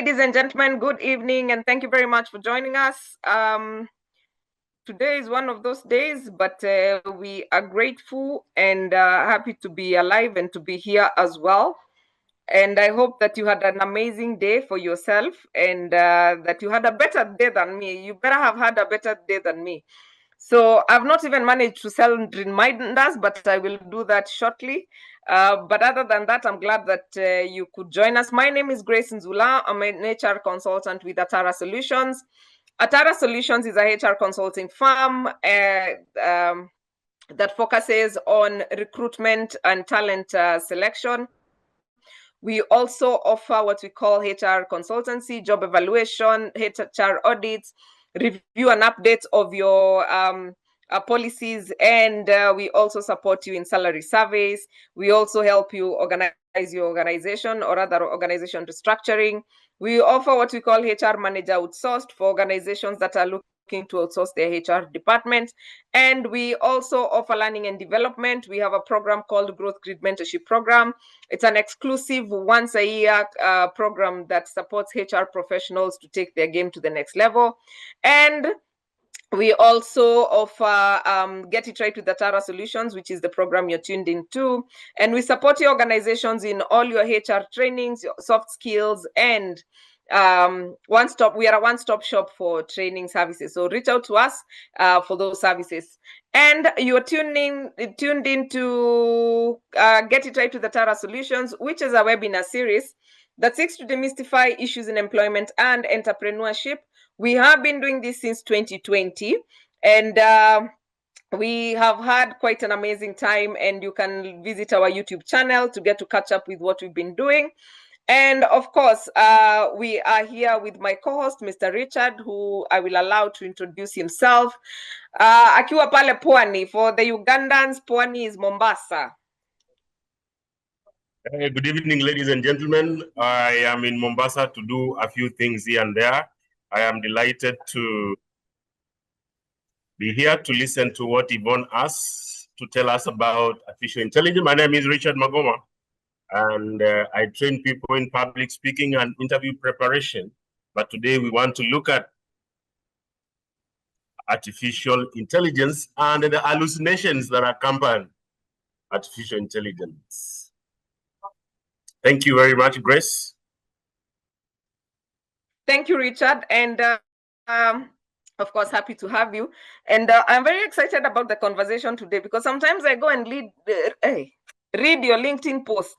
ladies and gentlemen, good evening, and thank you very much for joining us. Today is one of those days, but we are grateful and happy to be alive and to be here as well. And I hope that you had an amazing day for yourself and that you had a better day than me. You better have had a better day than me. So I've not even managed to send reminders, but I will do that shortly. But other than that, I'm glad that you could join us. My name is Grace Nzula. I'm an HR consultant with Atara Solutions. Atara Solutions is a HR consulting firm that focuses on recruitment and talent selection. We also offer what we call HR consultancy, job evaluation, HR audits, review and updates of your policies, and we also support you in salary surveys. We also help you organize your organization or other organization restructuring. We offer what we call HR manager outsourced for organizations that are looking to outsource their HR department. And we also offer learning and development. We have a program called Growth Grid Mentorship Program. It's an exclusive once a year program that supports HR professionals to take their game to the next level. And we also offer Get It Right with Atara Solutions, which is the program you're tuned into. And we support your organizations in all your HR trainings, your soft skills, and we are a one-stop shop for training services. So reach out to us for those services. And you're tuned into Get It Right with Atara Solutions, which is a webinar series that seeks to demystify issues in employment and entrepreneurship. We have been doing this since 2020, and we have had quite an amazing time, and you can visit our YouTube channel to get to catch up with what we've been doing. And of course, we are here with my co-host, Mr. Richard, who I will allow to introduce himself. Akiwa pale Pwani. For the Ugandans, Pwani is Mombasa. Good evening, ladies and gentlemen. I am in Mombasa to do a few things here and there. I am delighted to be here to listen to what Yvonne asks to tell us about artificial intelligence. My name is Richard Magoma, and I train people in public speaking and interview preparation. But today we want to look at artificial intelligence and the hallucinations that accompany artificial intelligence. Thank you very much, Grace. Thank you, Richard. And of course, happy to have you. And I'm very excited about the conversation today because sometimes I go and read your LinkedIn posts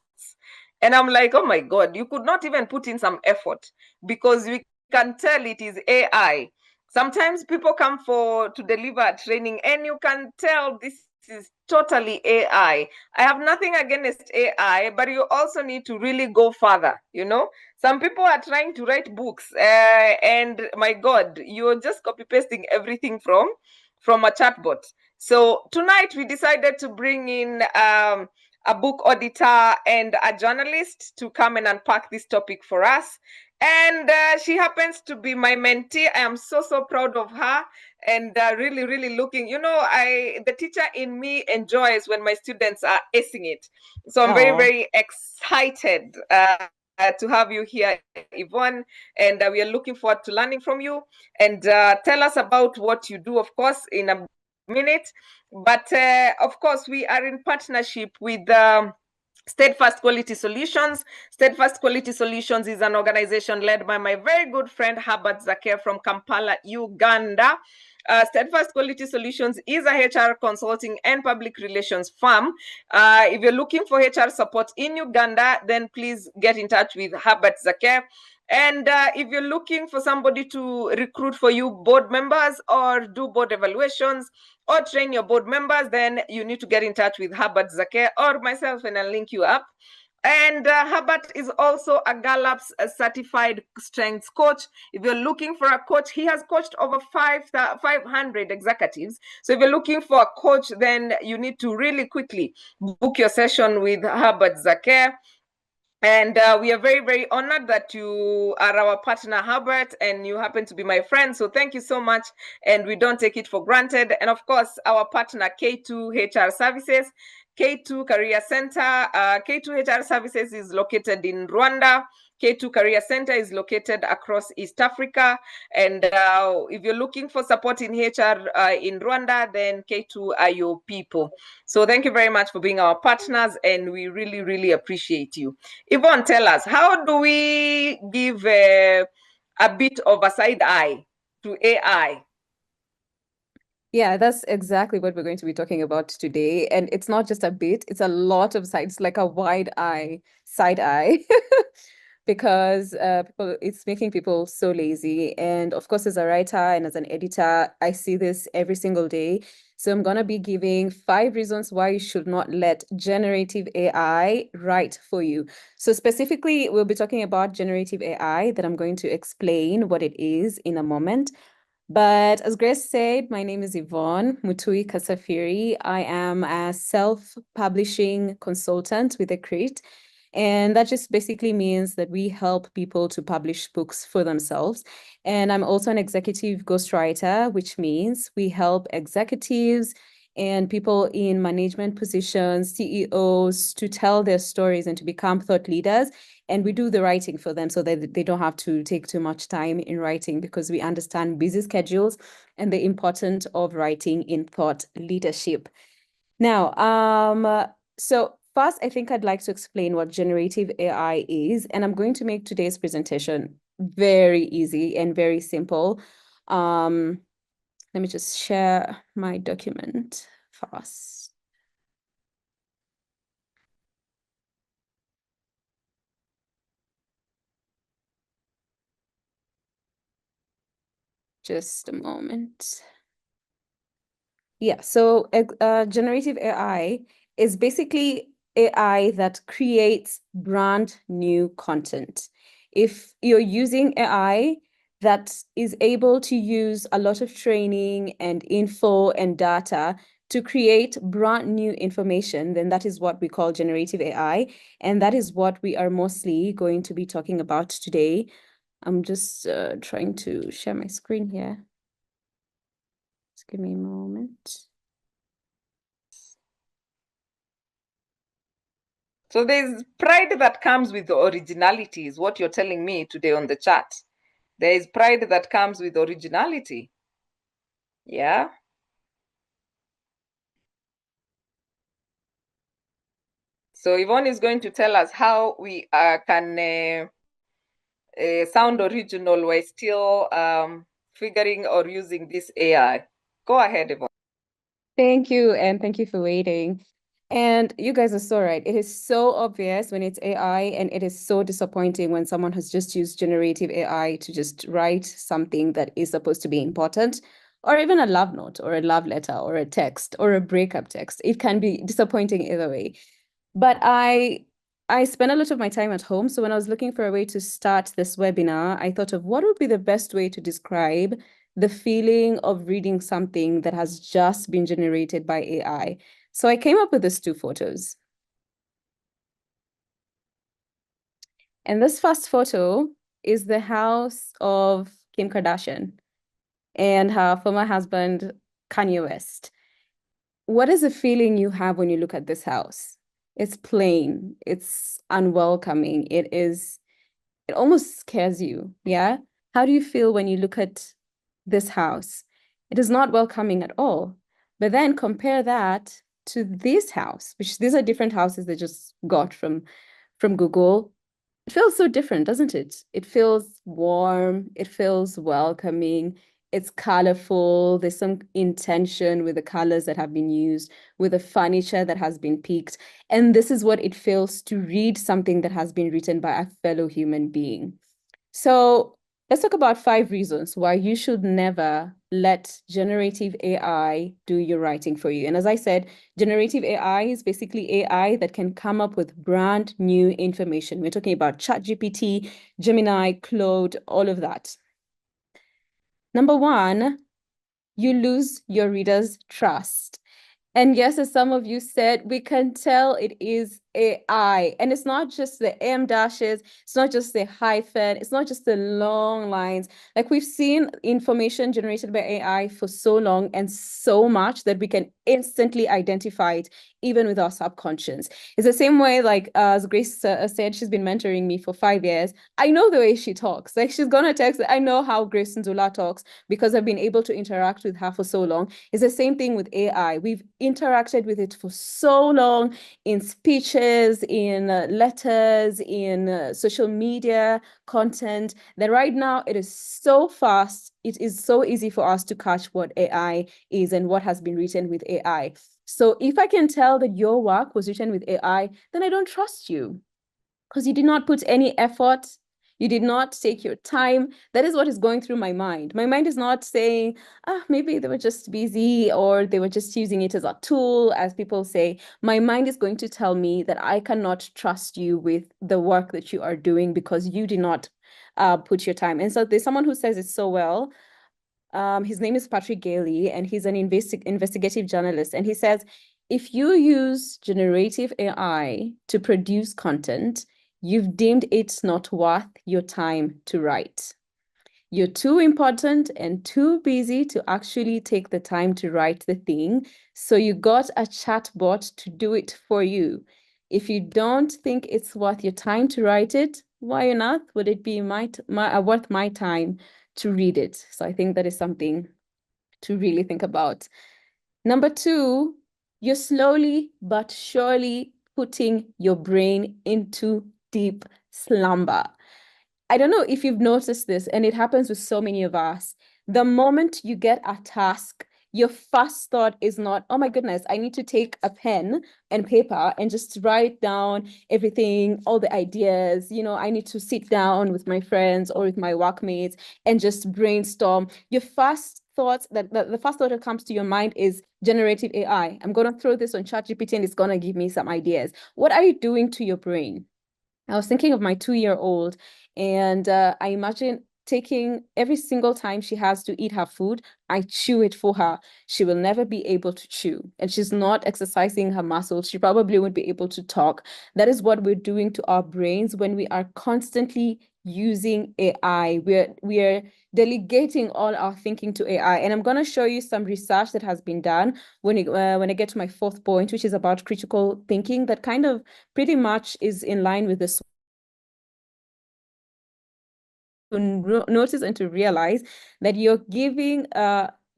and I'm like, oh my God, you could not even put in some effort because we can tell it is AI. Sometimes people come to deliver training and you can tell this is totally AI. I have nothing against AI, but you also need to really go further. You know, some people are trying to write books, and my God, you're just copy pasting everything from a chatbot. So tonight we decided to bring in a book auditor and a journalist to come and unpack this topic for us. And she happens to be my mentee. I am so proud of her, and really looking, the teacher in me enjoys when my students are acing it. So I'm very excited to have you here, Yvonne, and we are looking forward to learning from you. And tell us about what you do, of course, in a minute. But of course, we are in partnership with Steadfast Quality Solutions. Steadfast Quality Solutions is an organization led by my very good friend Herbert Zaker from Kampala, Uganda. Steadfast Quality Solutions is a HR consulting and public relations firm. If you're looking for HR support in Uganda, then please get in touch with Herbert Zaker. And if you're looking for somebody to recruit for you board members or do board evaluations or train your board members, then you need to get in touch with Herbert Zaker or myself, and I'll link you up. And Herbert is also a Gallup's certified strengths coach. If you're looking for a coach, he has coached over 500 executives. So if you're looking for a coach, then you need to really quickly book your session with Herbert Zaker. And we are very honored that you are our partner, Herbert, and you happen to be my friend. So thank you so much. And we don't take it for granted. And of course, our partner, K2 HR Services, K2 Career Center. K2 HR Services is located in Rwanda. K2 Career Center is located across East Africa. And if you're looking for support in HR in Rwanda, then K2 are your people. So thank you very much for being our partners, and we really, really appreciate you. Yvonne, tell us, how do we give a bit of a side eye to AI? Yeah, that's exactly what we're going to be talking about today. And it's not just a bit, it's a lot of sides, like a wide eye, side eye, because it's making people so lazy. And of course, as a writer and as an editor, I see this every single day. So I'm going to be giving 5 reasons why you should not let generative AI write for you. So specifically, we'll be talking about generative AI that I'm going to explain what it is in a moment. But as Grace said, my name is Yvonne Mutui Kasafiri. I am a self-publishing consultant with Accrete. And that just basically means that we help people to publish books for themselves. And I'm also an executive ghostwriter, which means we help executives and people in management positions, CEOs, to tell their stories and to become thought leaders. And we do the writing for them so that they don't have to take too much time in writing, because we understand busy schedules and the importance of writing in thought leadership. Now, so first, I think I'd like to explain what generative AI is, and I'm going to make today's presentation very easy and very simple. Let me just share my document first. Just a moment. Yeah, so generative AI is basically AI that creates brand new content. If you're using AI that is able to use a lot of training and info and data to create brand new information, then that is what we call generative AI. And that is what we are mostly going to be talking about today. I'm just trying to share my screen here. Just give me a moment. So there's pride that comes with originality, is what you're telling me today on the chat. There is pride that comes with originality. Yeah. So Yvonne is going to tell us how we can sound original while still figuring or using this AI. Go ahead, Yvonne. Thank you, and thank you for waiting. And you guys are so right. It is so obvious when it's AI, and it is so disappointing when someone has just used generative AI to just write something that is supposed to be important, or even a love note, or a love letter, or a text, or a breakup text. It can be disappointing either way. But I spend a lot of my time at home. So when I was looking for a way to start this webinar, I thought of what would be the best way to describe the feeling of reading something that has just been generated by AI. So I came up with these 2 photos. And this first photo is the house of Kim Kardashian and her former husband, Kanye West. What is the feeling you have when you look at this house? It's plain, it's unwelcoming, it almost scares you, yeah? How do you feel when you look at this house? It is not welcoming at all. But then compare that to this house, which these are different houses they just got from Google. It feels so different, doesn't it? It feels warm, it feels welcoming, it's colorful, there's some intention with the colors that have been used, with the furniture that has been picked. And this is what it feels to read something that has been written by a fellow human being. So let's talk about 5 reasons why you should never let generative AI do your writing for you. And as I said, generative AI is basically AI that can come up with brand new information. We're talking about ChatGPT, Gemini, Claude, all of that. Number 1, you lose your reader's trust. And yes, as some of you said, we can tell it is AI. And it's not just the M dashes, it's not just the hyphen, it's not just the long lines. Like we've seen information generated by AI for so long and so much that we can instantly identify it, even with our subconscious. It's the same way, like as Grace said, she's been mentoring me for 5 years. I know the way she talks. Like she's gonna text, I know how Grace Nzula talks because I've been able to interact with her for so long. It's the same thing with AI. We've interacted with it for so long in speeches, in letters, in social media content, that right now it is so fast. It is so easy for us to catch what AI is and what has been written with AI. So if I can tell that your work was written with AI, then I don't trust you because you did not put any effort. You did not take your time. That is what is going through my mind. My mind is not saying, maybe they were just busy or they were just using it as a tool, as people say. My mind is going to tell me that I cannot trust you with the work that you are doing because you did not put your time. And so there's someone who says it so well. His name is Patrick Gailey, and he's an investigative journalist. And he says, if you use generative AI to produce content, you've deemed it not worth your time to write. You're too important and too busy to actually take the time to write the thing. So you got a chatbot to do it for you. If you don't think it's worth your time to write it, why on earth would it be worth my time to read it? So I think that is something to really think about. Number 2, you're slowly but surely putting your brain into deep slumber. I don't know if you've noticed this, and it happens with so many of us. The moment you get a task, your first thought is not, oh my goodness, I need to take a pen and paper and just write down everything, all the ideas. I need to sit down with my friends or with my workmates and just brainstorm. Your first thoughts, the first thought that comes to your mind is generative AI. I'm going to throw this on ChatGPT and it's going to give me some ideas. What are you doing to your brain? I was thinking of my 2-year-old, and I imagine taking every single time she has to eat her food, I chew it for her. She will never be able to chew, and she's not exercising her muscles. She probably won't be able to talk. That is what we're doing to our brains when we are constantly using AI. We're delegating all our thinking to AI. And I'm going to show you some research that has been done when I get to my 4th point, which is about critical thinking, that kind of pretty much is in line with this. To notice and to realize that you're giving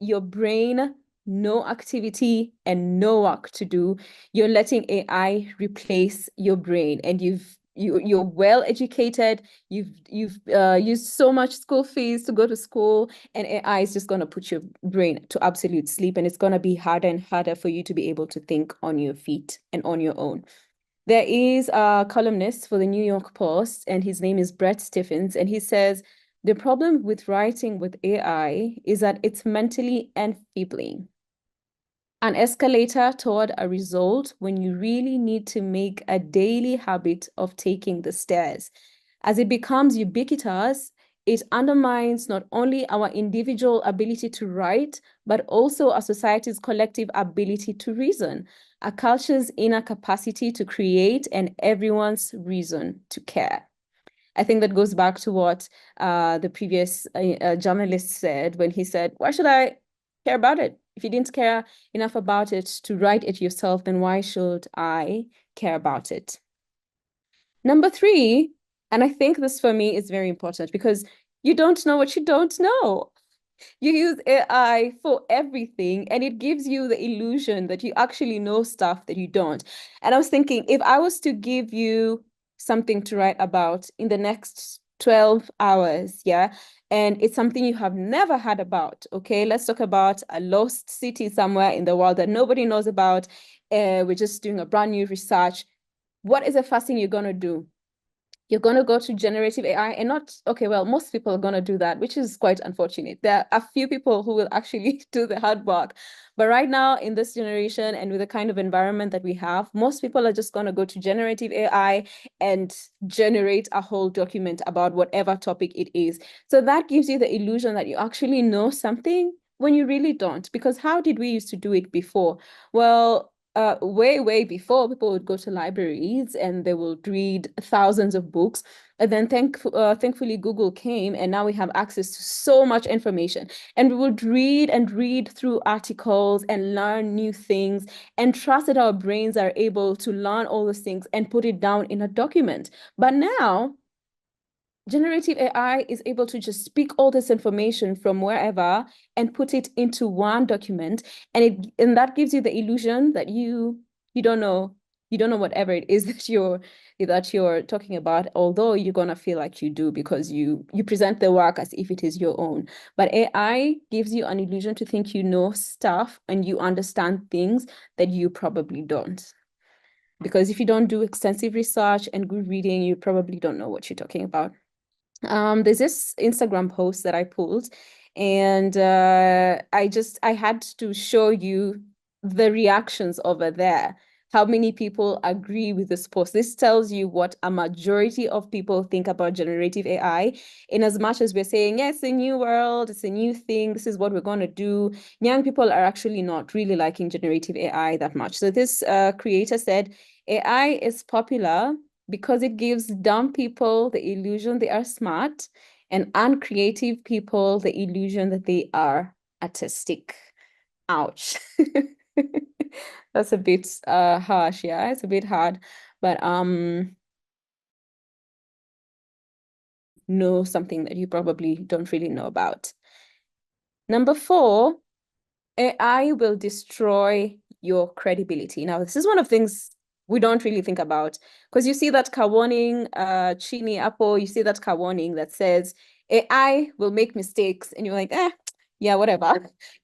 your brain no activity and no work to do. You're letting AI replace your brain, and you're well educated. You've used so much school fees to go to school, and AI is just going to put your brain to absolute sleep, and it's going to be harder and harder for you to be able to think on your feet and on your own. There is a columnist for the New York Post, and his name is Bret Stephens, and he says, the problem with writing with AI is that it's mentally enfeebling. An escalator toward a result when you really need to make a daily habit of taking the stairs. As it becomes ubiquitous, it undermines not only our individual ability to write, but also our society's collective ability to reason, a culture's inner capacity to create, and everyone's reason to care. I think that goes back to what the previous journalist said when he said, why should I care about it? If you didn't care enough about it to write it yourself, then why should I care about it? Number 3, and I think this for me is very important because you don't know what you don't know. You use AI for everything, and it gives you the illusion that you actually know stuff that you don't. And I was thinking, if I was to give you something to write about in the next 12 hours, and it's something you have never heard about, okay? Let's talk about a lost city somewhere in the world that nobody knows about. We're just doing a brand new research. What is the first thing you're going to do? You're going to go to generative AI and not, okay, well, most people are going to do that, which is quite unfortunate. There are a few people who will actually do the hard work. But right now in this generation and with the kind of environment that we have, most people are just going to go to generative AI and generate a whole document about whatever topic it is. So that gives you the illusion that you actually know something when you really don't. Because how did we used to do it before? Well, way before, people would go to libraries and they would read thousands of books. And then thankfully, Google came, and now we have access to so much information. And we would read and read through articles and learn new things and trust that our brains are able to learn all those things and put it down in a document. But now, generative AI is able to just speak all this information from wherever and put it into one document, and that gives you the illusion that you don't know whatever it is that you're talking about, although you're gonna feel like you do because you present the work as if it is your own. But AI gives you an illusion to think you know stuff and you understand things that you probably don't. Because if you don't do extensive research and good reading, you probably don't know what you're talking about. There's this Instagram post that I pulled, and I had to show you the reactions over there. How many people agree with this post? This tells you what a majority of people think about generative AI. In as much as we're saying, yes, it's a new world, it's a new thing, this is what we're going to do, young people are actually not really liking generative AI that much. So this creator said, AI is popular because it gives dumb people the illusion they are smart and uncreative people the illusion that they are artistic. Ouch. That's a bit harsh, yeah, it's a bit hard, but know something that you probably don't really know about. Number 4, AI will destroy your credibility. Now, this is one of the things we don't really think about, because you see that car warning, Chini, Apple, you see that car warning that says AI will make mistakes, and you're like, yeah, whatever.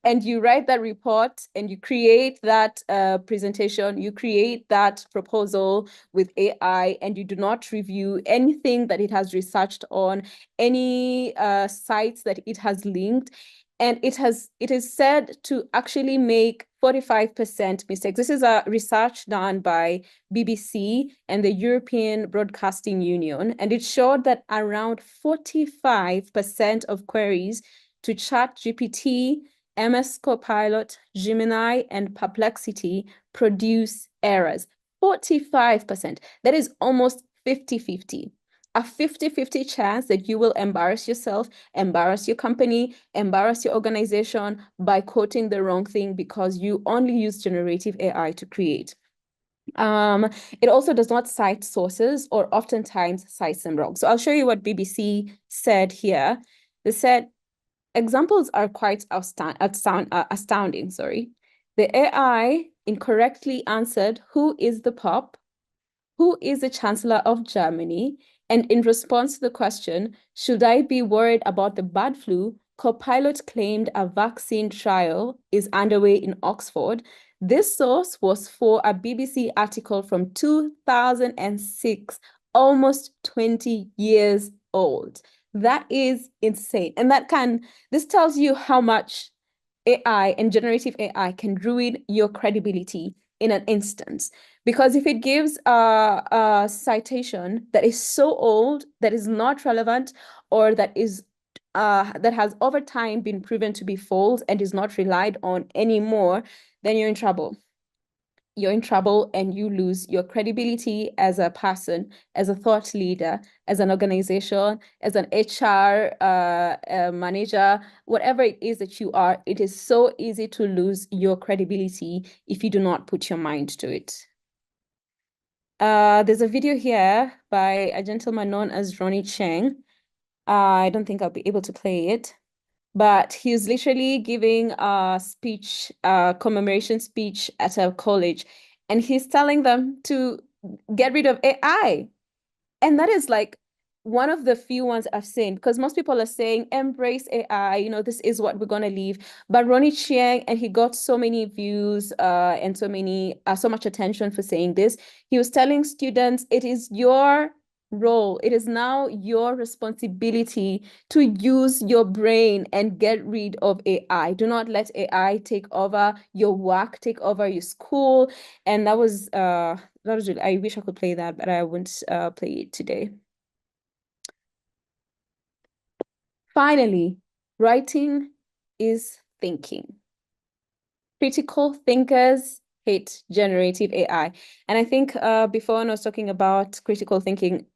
And you write that report and you create that presentation, you create that proposal with AI, and you do not review anything that it has researched on, any sites that it has linked. And it is said to actually make 45% mistakes. This is a research done by BBC and the European Broadcasting Union, and it showed that around 45% of queries to ChatGPT, MS Copilot, Gemini, and Perplexity produce errors. 45%. That is almost 50-50. A 50-50 chance that you will embarrass yourself, embarrass your company, embarrass your organization by quoting the wrong thing because you only use generative AI to create. It also does not cite sources, or oftentimes cites them wrong. So I'll show you what BBC said here. They said, examples are quite astounding. The AI incorrectly answered, "Who is the Pope? Who is the Chancellor of Germany?" And in response to the question, "Should I be worried about the bird flu?" Copilot claimed a vaccine trial is underway in Oxford. This source was for a BBC article from 2006, almost 20 years old. That is insane. And this tells you how much AI and generative AI can ruin your credibility in an instance. Because if it gives a citation that is so old, that is not relevant, or that has over time been proven to be false and is not relied on anymore, then you're in trouble. You're in trouble, and you lose your credibility as a person, as a thought leader, as an organization, as an HR manager, whatever it is that you are. It is so easy to lose your credibility if you do not put your mind to it. There's a video here by a gentleman known as Ronnie Cheng. I don't think I'll be able to play it, but he's literally giving a speech, a commemoration speech at a college, and he's telling them to get rid of AI. And that is like one of the few ones I've seen, because most people are saying embrace AI, this is what we're going to leave. But Ronnie Chiang, and he got so many views and so much attention for saying this. He was telling students, it is your role, it is now your responsibility to use your brain and get rid of AI. Do not let AI take over your work, take over your school. And that was really, I wish I could play that, but I won't play it today. Finally, writing is thinking. Critical thinkers hate generative AI. And I think before when I was talking about critical thinking,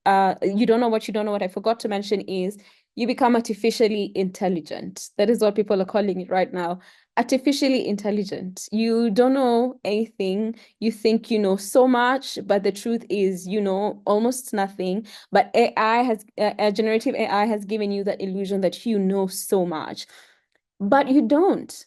you don't know what you don't know. What I forgot to mention is you become artificially intelligent. That is what people are calling it right now. Artificially intelligent. You don't know anything. You think you know so much, but the truth is you know almost nothing. But AI has, generative AI has given you that illusion that you know so much, but you don't.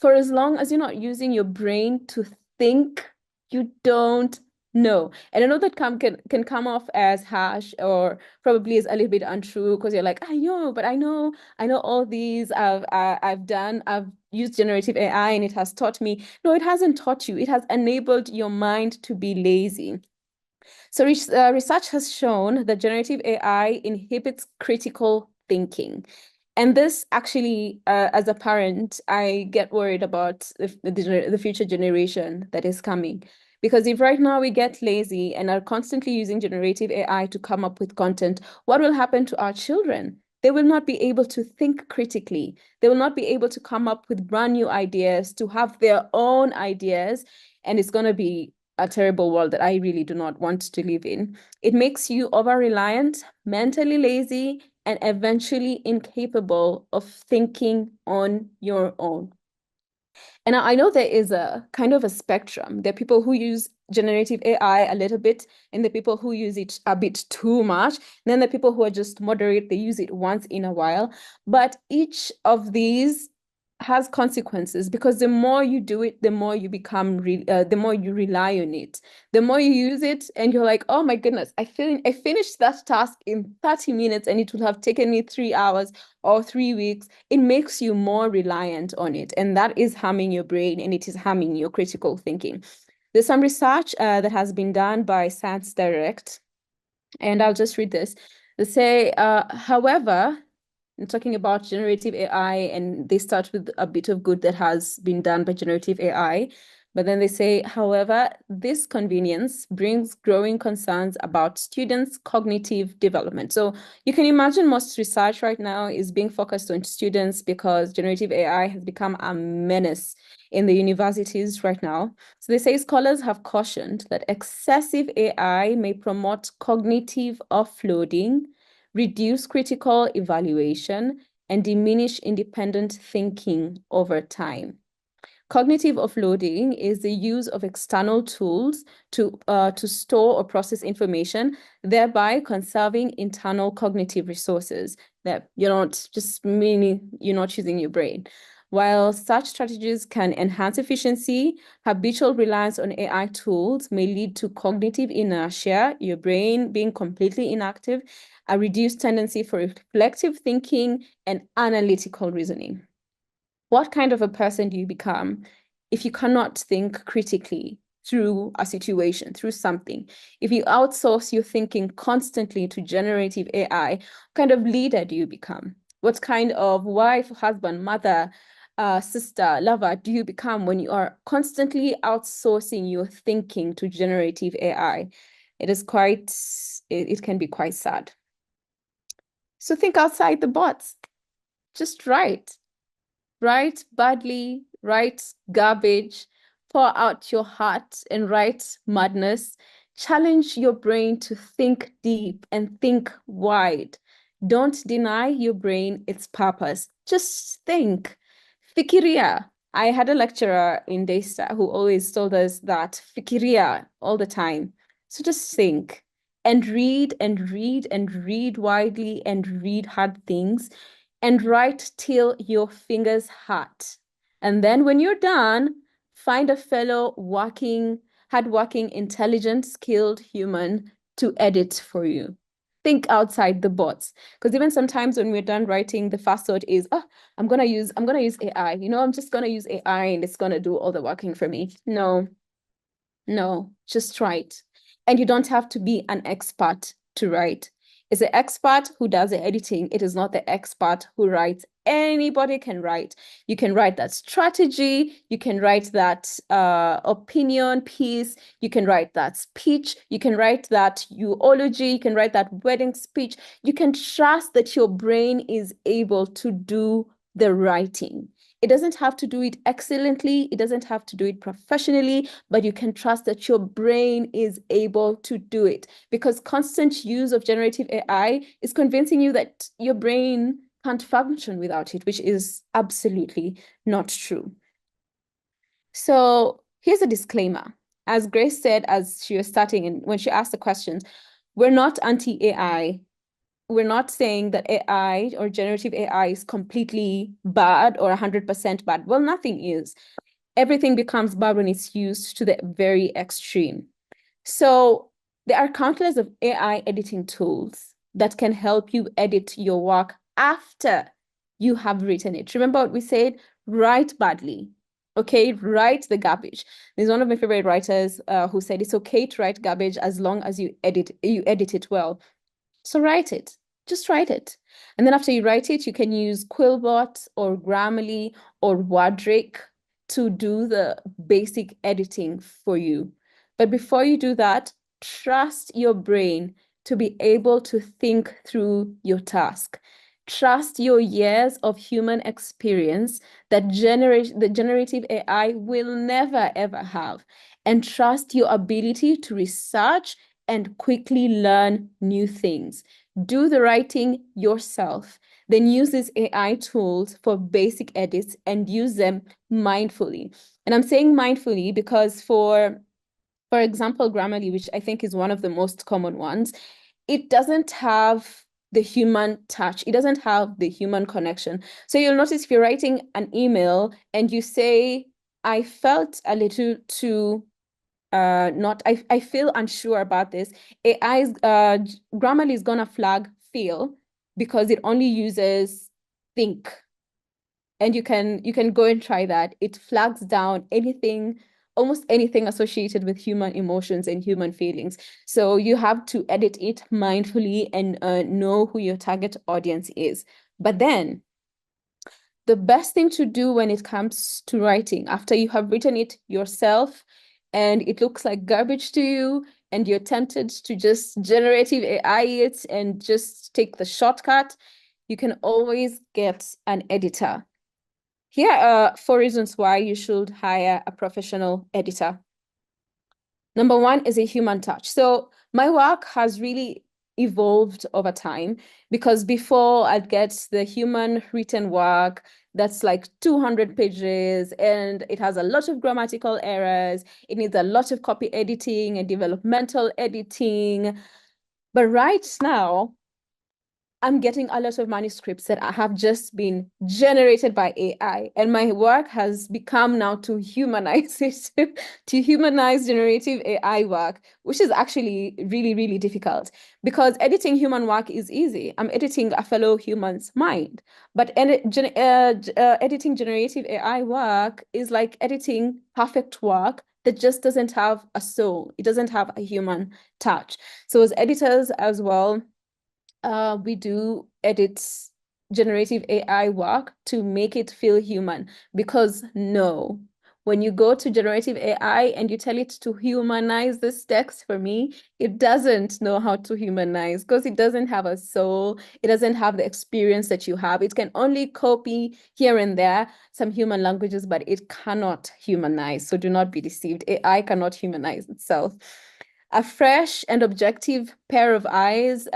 For as long as you're not using your brain to think, you don't know. And I know that can come off as harsh or probably is a little bit untrue because you're like, I know, but I know all these. I've used generative AI and it has taught me. No, it hasn't taught you. It has enabled your mind to be lazy. So research has shown that generative AI inhibits critical thinking. And this actually, as a parent, I get worried about the future generation that is coming. Because if right now we get lazy and are constantly using generative AI to come up with content, what will happen to our children? They will not be able to think critically. They will not be able to come up with brand new ideas, to have their own ideas. And it's going to be a terrible world that I really do not want to live in. It makes you over-reliant, mentally lazy, and eventually incapable of thinking on your own. And I know there is a kind of a spectrum. There are people who use generative AI a little bit, and the people who use it a bit too much. And then the people who are just moderate, they use it once in a while. But each of these has consequences, because the more you do it, the more you become the more you rely on it. The more you use it and you're like, oh my goodness, I finished that task in 30 minutes and it would have taken me 3 hours or 3 weeks. It makes you more reliant on it, and that is harming your brain, and it is harming your critical thinking. There's some research that has been done by Science Direct, and I'll just read this. They say, however, talking about generative AI, and they start with a bit of good that has been done by generative AI. But then they say, however, this convenience brings growing concerns about students' cognitive development. So you can imagine most research right now is being focused on students because generative AI has become a menace in the universities right now. So they say scholars have cautioned that excessive AI may promote cognitive offloading, reduce critical evaluation, and diminish independent thinking over time. Cognitive offloading is the use of external tools to store or process information, thereby conserving internal cognitive resources that you're not using your brain. While such strategies can enhance efficiency, habitual reliance on AI tools may lead to cognitive inertia, your brain being completely inactive, a reduced tendency for reflective thinking and analytical reasoning. What kind of a person do you become if you cannot think critically through a situation, through something? If you outsource your thinking constantly to generative AI, what kind of leader do you become? What kind of wife, husband, mother, sister, lover do you become when you are constantly outsourcing your thinking to generative AI? It can be quite sad. So think outside the box. Just write badly, write garbage, pour out your heart and write madness. Challenge your brain to think deep and think wide. Don't deny your brain its purpose. Just think. Fikiria. I had a lecturer in Daystar who always told us that fikiria all the time. So just think and read and read and read widely and read hard things and write till your fingers hurt. And then when you're done, find a fellow hardworking, intelligent, skilled human to edit for you. Think outside the box. Because even sometimes when we're done writing, the first thought is, oh, I'm gonna use AI. I'm just gonna use AI and it's gonna do all the working for me. No, just write. And you don't have to be an expert to write. It's the expert who does the editing. It is not the expert who writes. Anybody can write. You can write that strategy. You can write that opinion piece. You can write that speech. You can write that eulogy. You can write that wedding speech. You can trust that your brain is able to do the writing. It doesn't have to do it excellently. It doesn't have to do it professionally, but you can trust that your brain is able to do it, because constant use of generative AI is convincing you that your brain can't function without it, which is absolutely not true. So here's a disclaimer. As Grace said, as she was starting and when she asked the questions, we're not anti-AI. We're not saying that AI or generative AI is completely bad or 100% bad. Well, nothing is. Everything becomes bad when it's used to the very extreme. So there are countless of AI editing tools that can help you edit your work after you have written it. Remember what we said? Write badly. Okay, write the garbage. There's one of my favorite writers who said it's okay to write garbage as long as you edit it well. So write it. Just write it. And then after you write it, you can use Quillbot or Grammarly or Wordric to do the basic editing for you. But before you do that, trust your brain to be able to think through your task. Trust your years of human experience that the generative AI will never, ever have. And trust your ability to research and quickly learn new things. Do the writing yourself, then use these AI tools for basic edits and use them mindfully. And I'm saying mindfully because for example, Grammarly, which I think is one of the most common ones, it doesn't have the human touch. It doesn't have the human connection. So you'll notice if you're writing an email and you say, I felt a little too I feel unsure about this. Grammarly is gonna flag feel because it only uses think. And you can go and try that. It flags down anything, almost anything associated with human emotions and human feelings. So you have to edit it mindfully and know who your target audience is. But then the best thing to do when it comes to writing, after you have written it yourself and it looks like garbage to you and you're tempted to just generative AI it and just take the shortcut, you can always get an editor. Here are 4 reasons why you should hire a professional editor. Number 1 is a human touch. So my work has really evolved over time, because before I'd get the human written work that's like 200 pages and it has a lot of grammatical errors. It needs a lot of copy editing and developmental editing. But right now, I'm getting a lot of manuscripts that have just been generated by AI. And my work has become now to humanize it, to humanize generative AI work, which is actually really, really difficult, because editing human work is easy. I'm editing a fellow human's mind. But editing generative AI work is like editing perfect work that just doesn't have a soul. It doesn't have a human touch. So as editors as well, we do edit generative AI work to make it feel human, because no, when you go to generative AI and you tell it to humanize this text for me, it doesn't know how to humanize because it doesn't have a soul. It doesn't have the experience that you have. It can only copy here and there some human languages, but it cannot humanize. So do not be deceived. AI cannot humanize itself. A fresh and objective pair of eyes,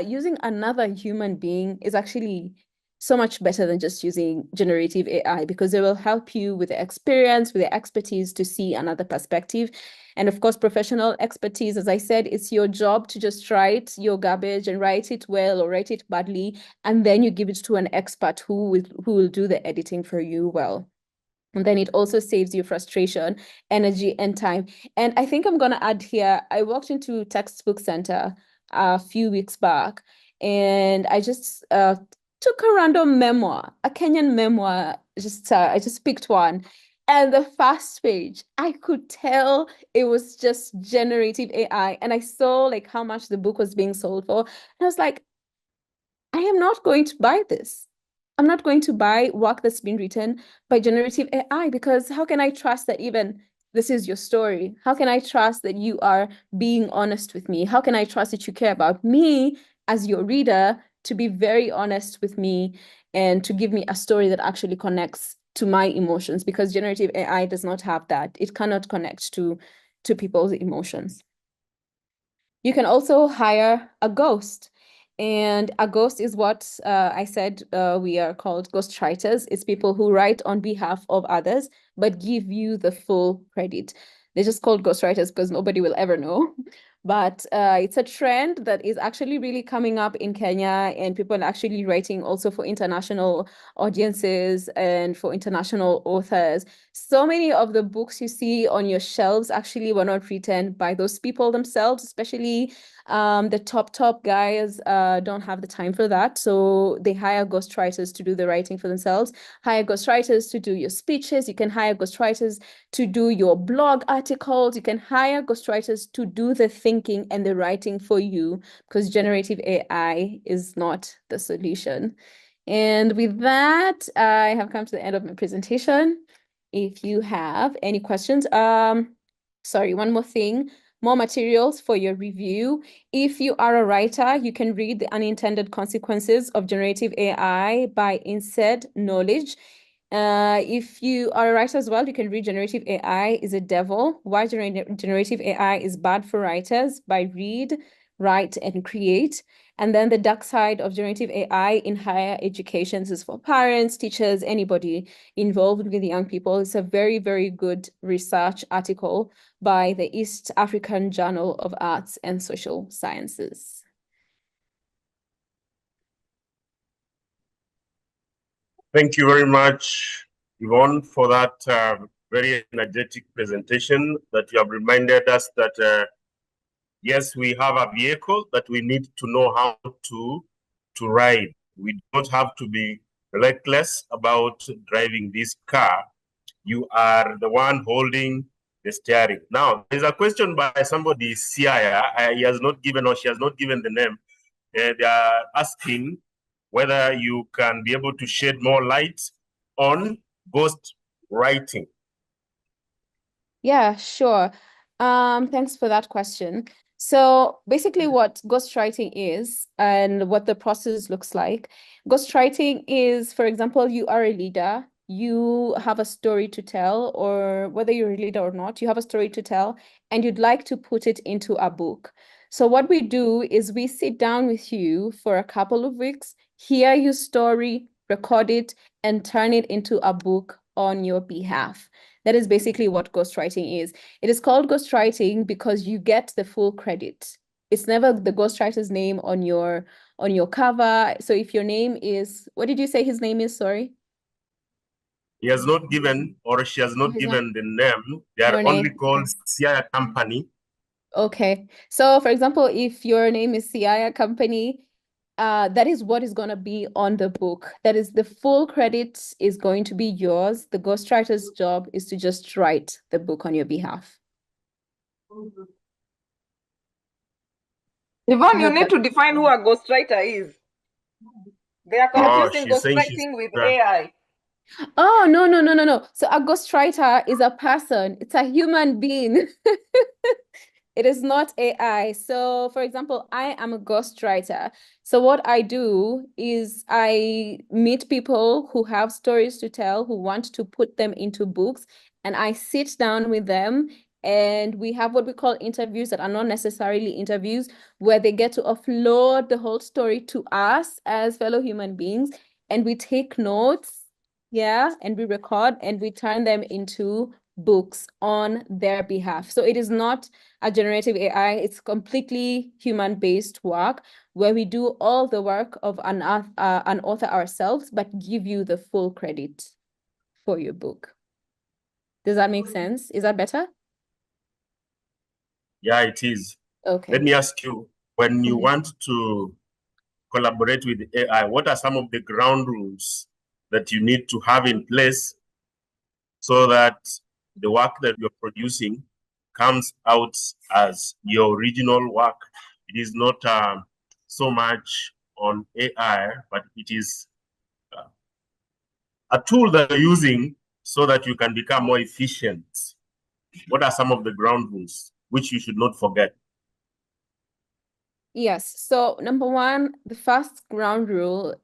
using another human being is actually so much better than just using generative AI, because it will help you with the experience, with the expertise to see another perspective. And of course, professional expertise, as I said, it's your job to just write your garbage and write it well or write it badly, and then you give it to an expert who will do the editing for you well. And then it also saves you frustration, energy, and time. And I think I'm going to add here, I walked into Textbook Center a few weeks back, and I just took a random memoir, a Kenyan memoir. I just picked one. And the first page, I could tell it was just generative AI. And I saw like how much the book was being sold for. And I was like, I am not going to buy this. I'm not going to buy work that's been written by generative AI, because how can I trust that even this is your story? How can I trust that you are being honest with me? How can I trust that you care about me as your reader to be very honest with me and to give me a story that actually connects to my emotions, because generative AI does not have that. It cannot connect to people's emotions. You can also hire a ghost. And a ghost is what I said we are called ghostwriters. It's people who write on behalf of others, but give you the full credit. They're just called ghostwriters because nobody will ever know. But it's a trend that is actually really coming up in Kenya, and people are actually writing also for international audiences and for international authors. So many of the books you see on your shelves actually were not written by those people themselves, especially the top guys don't have the time for that. So they hire ghostwriters to do the writing for themselves, hire ghostwriters to do your speeches. You can hire ghostwriters to do your blog articles. You can hire ghostwriters to do the thinking and the writing for you, because generative AI is not the solution. And with that, I have come to the end of my presentation. If you have any questions, sorry, one more thing, more materials for your review. If you are a writer, you can read The Unintended Consequences of Generative AI by Insed Knowledge. If you are a writer as well, you can read Generative AI is a Devil, Why Generative AI is Bad for Writers by Read, Write, and Create. And then The Dark Side of Generative AI in Higher Education. This is for parents, teachers, anybody involved with young people. It's a very, very good research article by the East African Journal of Arts and Social Sciences. Thank you very much, Yvonne, for that very energetic presentation that you have reminded us that, yes, we have a vehicle that we need to know how to ride. We don't have to be reckless about driving this car. You are the one holding the steering. Now, there's a question by somebody, Siaya. He has not given, or she has not given the name. They are asking whether you can be able to shed more light on ghost writing. Yeah, sure. Thanks for that question. So basically what ghostwriting is and what the process looks like. Ghostwriting is, for example, you are a leader, you have a story to tell, or whether you're a leader or not, you have a story to tell, and you'd like to put it into a book. So what we do is we sit down with you for a couple of weeks, hear your story, record it, and turn it into a book on your behalf. That is basically what ghostwriting is. It is called ghostwriting because you get the full credit. It's never the ghostwriter's name on your cover. So if your name is, what did you say his name is? Sorry. He has not given, or she has not given the name. They are only called Siaya Company. Okay. So for example, if your name is Siaya Company, that is what is going to be on the book. That is, the full credit is going to be yours. The ghostwriter's job is to just write the book on your behalf. Yvonne, you need to define who a ghostwriter is. They are confusing ghostwriting with AI. Oh, no. So a ghostwriter is a person. It's a human being. It is not AI. So for example, I am a ghostwriter. So what I do is I meet people who have stories to tell, who want to put them into books, and I sit down with them and we have what we call interviews that are not necessarily interviews, where they get to offload the whole story to us as fellow human beings, and we take notes, yeah, and we record and we turn them into books on their behalf. So it is not a generative AI, it's completely human-based work where we do all the work of an author ourselves, but give you the full credit for your book. Does that make sense? Is that better? Yeah, it is. Okay. Let me ask you, when you want to collaborate with AI, what are some of the ground rules that you need to have in place so that the work that you're producing comes out as your original work? It is not so much on AI, but it is a tool that you're using so that you can become more efficient. What are some of the ground rules which you should not forget? Yes. So number one, the first ground rule,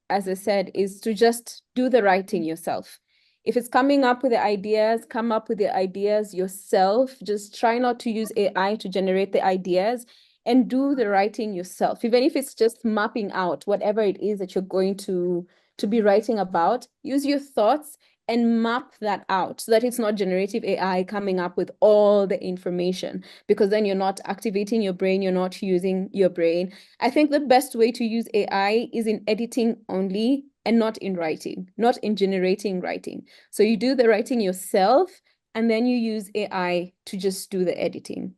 as I said, is to just do the writing yourself. If it's coming up with the ideas, come up with the ideas yourself. Just try not to use AI to generate the ideas, and do the writing yourself. Even if it's just mapping out whatever it is that you're going to be writing about, use your thoughts and map that out so that it's not generative AI coming up with all the information, because then you're not activating your brain, you're not using your brain. I think the best way to use AI is in editing only, and not in writing, not in generating writing. So you do the writing yourself, and then you use AI to just do the editing.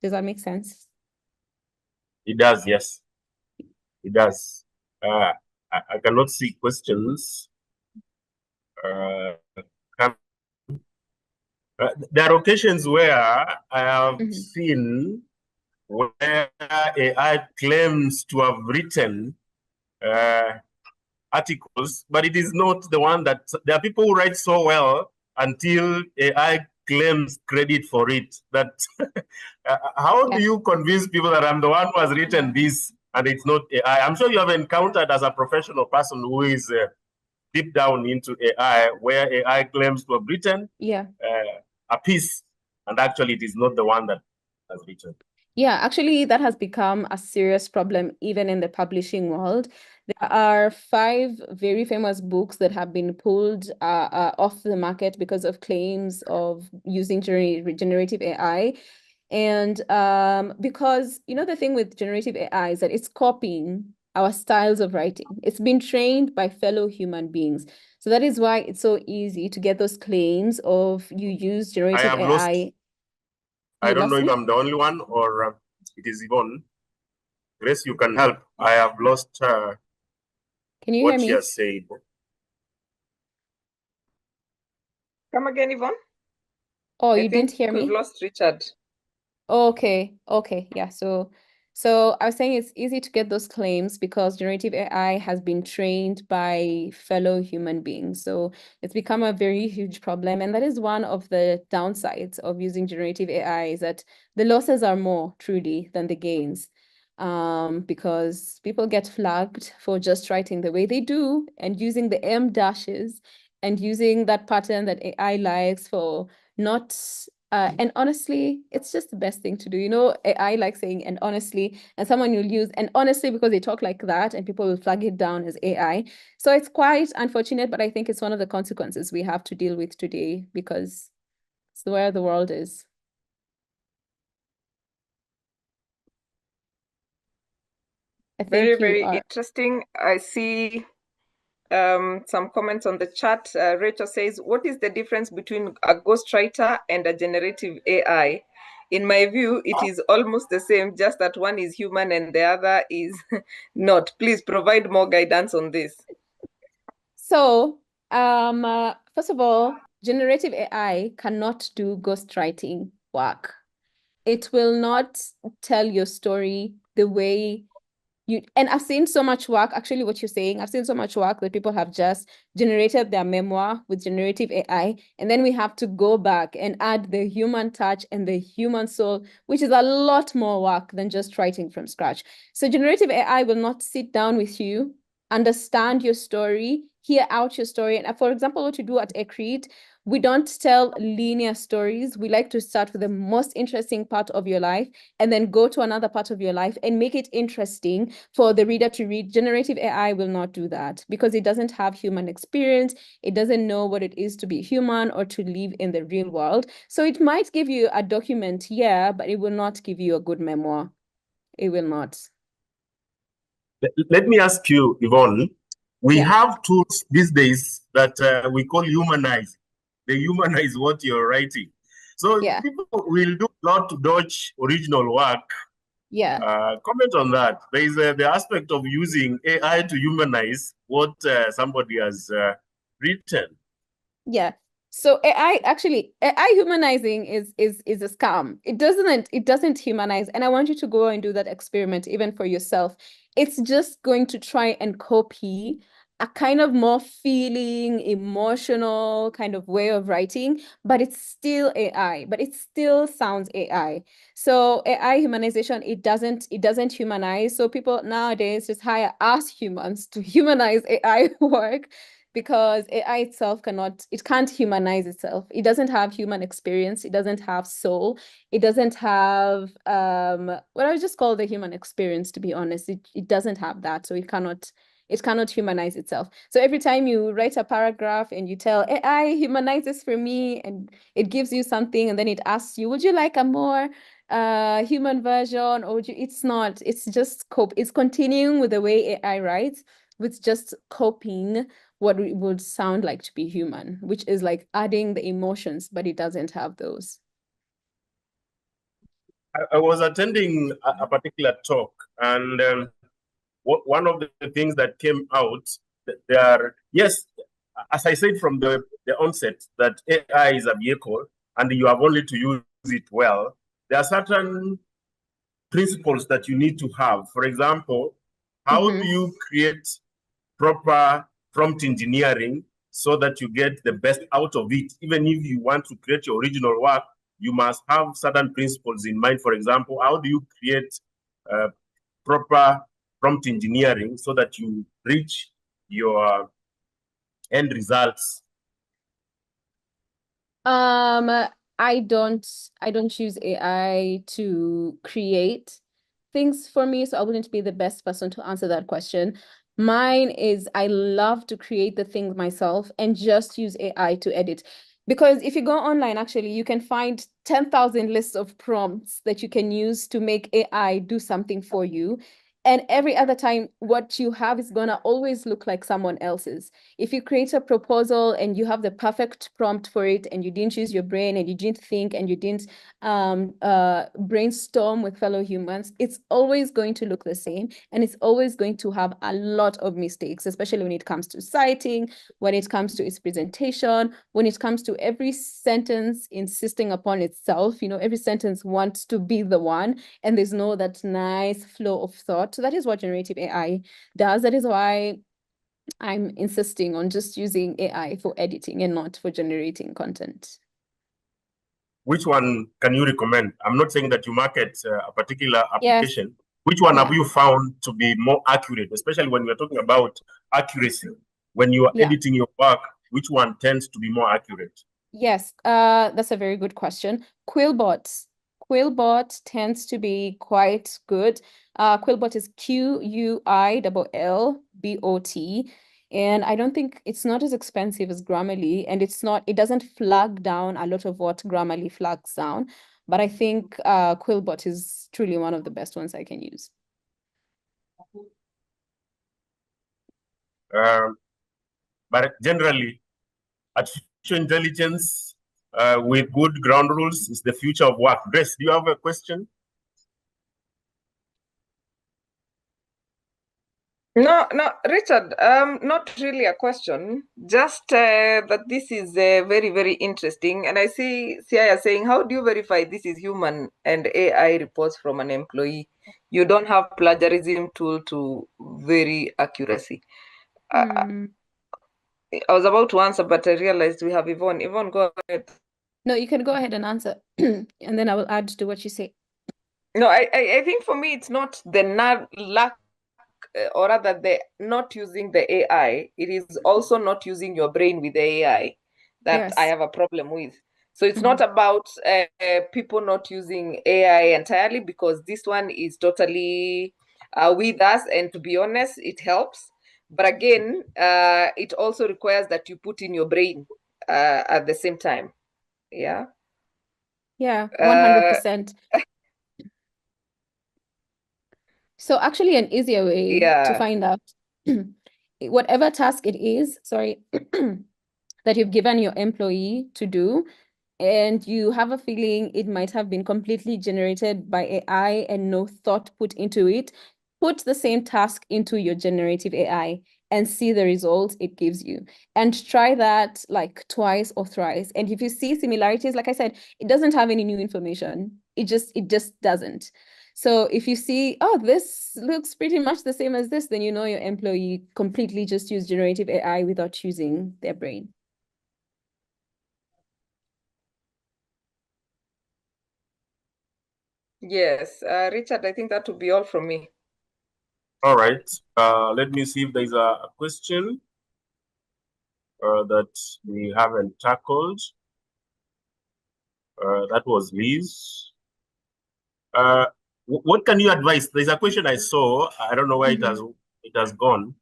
Does that make sense? It does, yes. It does. I cannot see questions. There are occasions where I have seen where AI claims to have written articles, but it is not the one that there are people who write so well until AI claims credit for it. That how do you convince people that I'm the one who has written this and it's not AI? I'm sure you have encountered as a professional person who is deep down into AI, where AI claims to have written a piece, and actually it is not the one that has written. Yeah, actually, that has become a serious problem even in the publishing world. There are 5 very famous books that have been pulled off the market because of claims of using generative AI. And because, the thing with generative AI is that it's copying our styles of writing. It's been trained by fellow human beings. So that is why it's so easy to get those claims of you use generative AI. I don't know if I'm the only one or it is Yvonne. Grace, you can help. I have lost Can you hear what me? she has said. Come again, Yvonne? Oh, you didn't hear me? We've lost Richard. Okay. Yeah. So I was saying it's easy to get those claims because generative AI has been trained by fellow human beings. So it's become a very huge problem. And that is one of the downsides of using generative AI, is that the losses are more truly than the gains. Because people get flagged for just writing the way they do and using the M dashes and using that pattern that AI likes for not and honestly, it's just the best thing to do. AI like saying "and honestly," and someone will use "and honestly" because they talk like that, and people will flag it down as AI. So it's quite unfortunate, but I think it's one of the consequences we have to deal with today because it's where the world is. Very, very interesting. I see some comments on the chat. Rachel says, what is the difference between a ghostwriter and a generative AI? In my view, it is almost the same, just that one is human and the other is not. Please provide more guidance on this. So, first of all, generative AI cannot do ghostwriting work. It will not tell your story the way and I've seen so much work, actually what you're saying, I've seen so much work that people have just generated their memoir with generative AI, and then we have to go back and add the human touch and the human soul, which is a lot more work than just writing from scratch. So generative AI will not sit down with you, understand your story, hear out your story. And for example, what you do at ECREAT, we don't tell linear stories. We like to start with the most interesting part of your life and then go to another part of your life and make it interesting for the reader to read. Generative AI will not do that because it doesn't have human experience. It doesn't know what it is to be human or to live in the real world. So it might give you a document, yeah, but it will not give you a good memoir. It will not. Let me ask you, Yvonne, we have tools these days that we call humanize. They humanize what you're writing. So people will do a lot to dodge original work. Comment on that. There is the aspect of using AI to humanize what somebody has written. Yeah. So AI humanizing is a scam. It doesn't humanize. And I want you to go and do that experiment even for yourself. It's just going to try and copy a kind of more feeling, emotional kind of way of writing, but it's still AI, but it still sounds AI. So AI humanization, it doesn't humanize. So people nowadays just hire us humans to humanize AI work. because AI itself can't humanize itself. It doesn't have human experience. It doesn't have soul. It doesn't have what I would just call the human experience, to be honest. It doesn't have that, so it cannot humanize itself. So every time you write a paragraph and you tell AI, humanize this for me, and it gives you something, and then it asks you, would you like a more human version, or it's just it's continuing with the way AI writes, with just copying what it would sound like to be human, which is like adding the emotions, but it doesn't have those. I was attending a particular talk, and one of the things that came out, yes, as I said from the onset, that AI is a vehicle and you have only to use it well. There are certain principles that you need to have. For example, how do you create proper prompt engineering so that you get the best out of it? Even if you want to create your original work, you must have certain principles in mind. For example, how do you create proper prompt engineering so that you reach your end results? I don't use AI to create things for me, so I wouldn't be the best person to answer that question. Mine is, I love to create the things myself and just use AI to edit. Because if you go online, actually, you can find 10,000 lists of prompts that you can use to make AI do something for you. And every other time, what you have is gonna always look like someone else's. If you create a proposal and you have the perfect prompt for it, and you didn't use your brain, and you didn't think, and you didn't brainstorm with fellow humans, it's always going to look the same, and it's always going to have a lot of mistakes, especially when it comes to citing, when it comes to its presentation, when it comes to every sentence insisting upon itself. Every sentence wants to be the one, and there's no that nice flow of thought. So that is what generative AI does. That is why I'm insisting on just using AI for editing and not for generating content. Which one can you recommend? I'm not saying that you market a particular application. Yes. Which one have you found to be more accurate, especially when we're talking about accuracy? When you are editing your work, which one tends to be more accurate? Yes, that's a very good question. Quillbot tends to be quite good. Quillbot is Quillbot, and I don't think it's not as expensive as Grammarly, and it doesn't flag down a lot of what Grammarly flags down. But I think Quillbot is truly one of the best ones I can use. But generally, artificial intelligence with good ground rules is the future of work. Grace, do you have a question? No, Richard, not really a question, just that this is very, very interesting. And I see Siaya saying, how do you verify this is human and AI reports from an employee? You don't have plagiarism tool to vary accuracy. I was about to answer, but I realized we have Yvonne. Yvonne, go ahead. No, you can go ahead and answer, and then I will add to what you say. No, I think for me, it's not the lack, or rather the not using the AI. It is also not using your brain with the AI that I have a problem with. So it's not about people not using AI entirely, because this one is totally with us. And to be honest, it helps. But again, it also requires that you put in your brain at the same time. Yeah. Yeah, 100%. So actually an easier way to find out whatever task it is, that you've given your employee to do, and you have a feeling it might have been completely generated by AI and no thought put into it, put the same task into your generative AI and see the results it gives you. And try that like twice or thrice. And if you see similarities, like I said, it doesn't have any new information. It just doesn't. So if you see, oh, this looks pretty much the same as this, then you know your employee completely just used generative AI without using their brain. Yes, Richard, I think that would be all from me. All right. Let me see if there's a question. that we haven't tackled. That was Liz. What can you advise? There's a question I saw. I don't know where it has gone.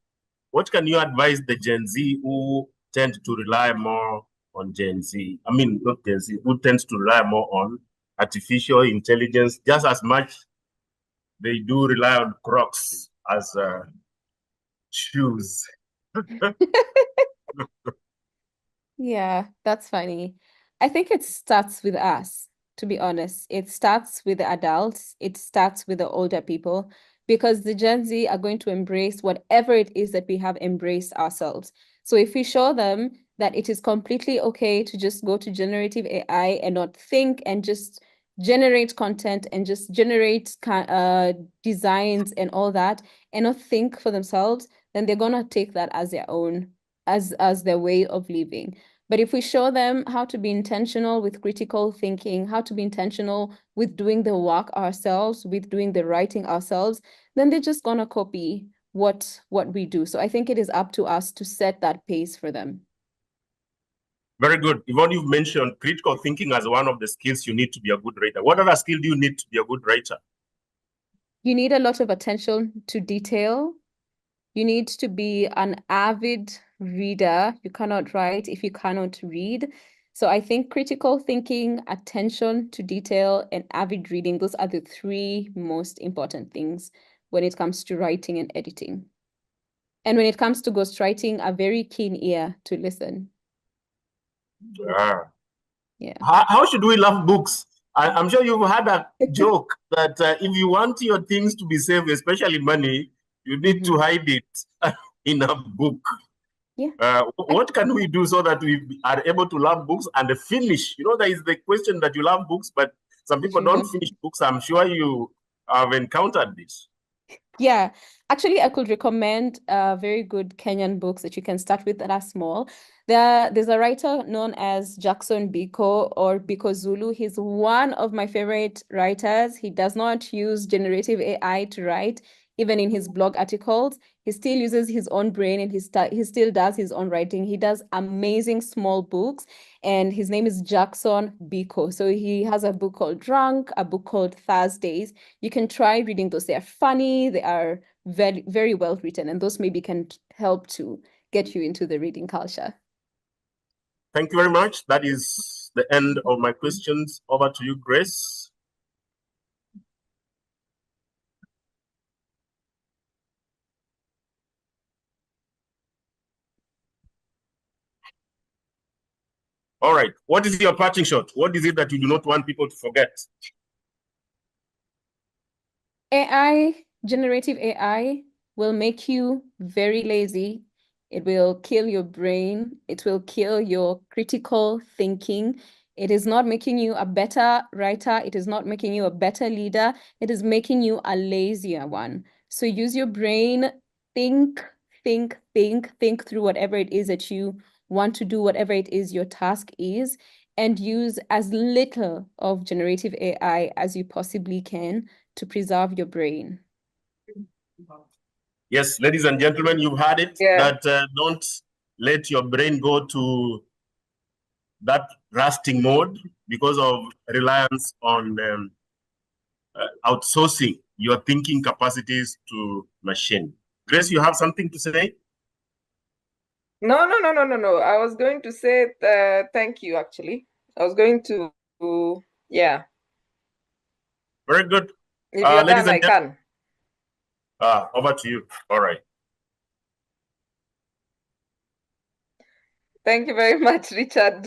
What can you advise the Gen Z who tend to rely more on Gen Z? I mean, not Gen Z, who tends to rely more on artificial intelligence just as much they do rely on Crocs as shoes. Yeah, that's funny. I think it starts with us, to be honest. It starts with the adults, it starts with the older people, because the Gen Z are going to embrace whatever it is that we have embraced ourselves. So if we show them that it is completely okay to just go to generative AI and not think and just generate content and just generate designs and all that and not think for themselves, then they're gonna take that as their own, as their way of living. But if we show them how to be intentional with critical thinking, how to be intentional with doing the work ourselves, with doing the writing ourselves, then they're just gonna copy what we do. So I think it is up to us to set that pace for them. Very good. Yvonne, you've mentioned critical thinking as one of the skills you need to be a good writer. What other skill do you need to be a good writer? You need a lot of attention to detail. You need to be an avid reader. You cannot write if you cannot read. So I think critical thinking, attention to detail, and avid reading, those are the three most important things when it comes to writing and editing. And when it comes to ghostwriting, a very keen ear to listen. Yeah. How should we love books? I'm sure you've had a joke that if you want your things to be safe, especially money, you need to hide it in a book. Yeah. What can we do so that we are able to love books and finish? You know, there is the question that you love books, but some people don't finish books. I'm sure you have encountered this. Yeah, actually, I could recommend very good Kenyan books that you can start with that are small. There's a writer known as Jackson Biko or Biko Zulu. He's one of my favorite writers. He does not use generative AI to write, even in his blog articles. He still uses his own brain and he still does his own writing. He does amazing small books, and his name is Jackson Biko. So he has a book called Drunk, a book called Thursdays. You can try reading those. They are funny, they are very, very well written, and those maybe can help to get you into the reading culture. Thank you very much. That is the end of my questions. Over to you, Grace. All right. What is your parting shot? What is it that you do not want people to forget? Generative AI will make you very lazy. It will kill your brain. It will kill your critical thinking. It is not making you a better writer. It is not making you a better leader. It is making you a lazier one. So use your brain, think through whatever it is that you want to do, whatever it is your task is, and use as little of generative AI as you possibly can to preserve your brain. Yes, ladies and gentlemen, you've heard it. Yeah. That don't let your brain go to that rusting mode because of reliance on outsourcing your thinking capacities to machine. Grace, you have something to say? No. I was going to say thank you, actually. I was going to, yeah. Very good. If you're ladies done, I can. Over to you. All right. Thank you very much, Richard.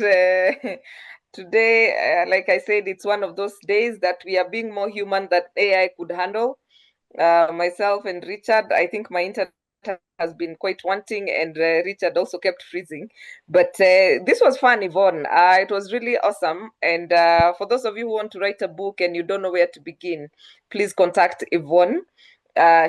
Today, like I said, it's one of those days that we are being more human that AI could handle. Myself and Richard, I think my internet has been quite wanting, and Richard also kept freezing. But this was fun, Yvonne. It was really awesome. And for those of you who want to write a book and you don't know where to begin, please contact Yvonne.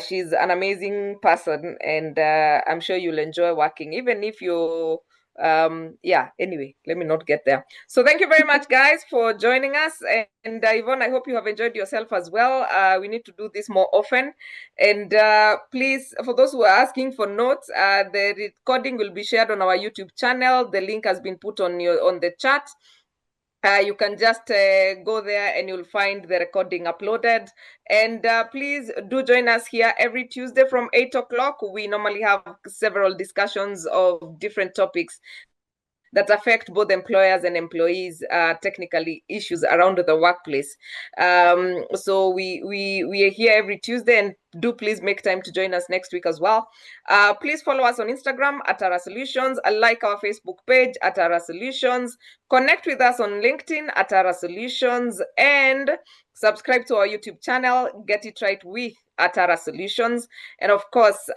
She's an amazing person, and I'm sure you'll enjoy working, even if you're Yeah, anyway, let me not get there. So thank you very much, guys, for joining us. And Yvonne, I hope you have enjoyed yourself as well. We need to do this more often. And please, for those who are asking for notes, the recording will be shared on our YouTube channel. The link has been put on the chat. You can just go there and you'll find the recording uploaded. And please do join us here every Tuesday from 8 o'clock. We normally have several discussions of different topics that affect both employers and employees, technically issues around the workplace. So we are here every Tuesday, and do please make time to join us next week as well. Please follow us on Instagram at Ara Solutions, like our Facebook page at Ara Solutions, connect with us on LinkedIn at Ara Solutions, and subscribe to our YouTube channel, Get It Right with Atara Solutions. And of course,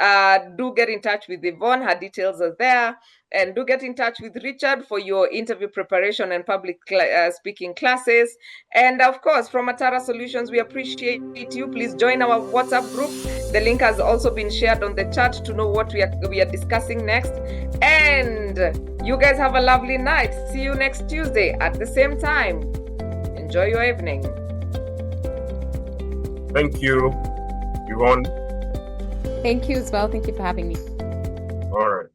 do get in touch with Yvonne. Her details are there. And do get in touch with Richard for your interview preparation and public speaking classes. And of course, from Atara Solutions, we appreciate you. Please join our WhatsApp group. The link has also been shared on the chat to know what we are discussing next. And you guys have a lovely night. See you next Tuesday at the same time. Enjoy your evening. Thank you, Yvonne. Thank you as well. Thank you for having me. All right.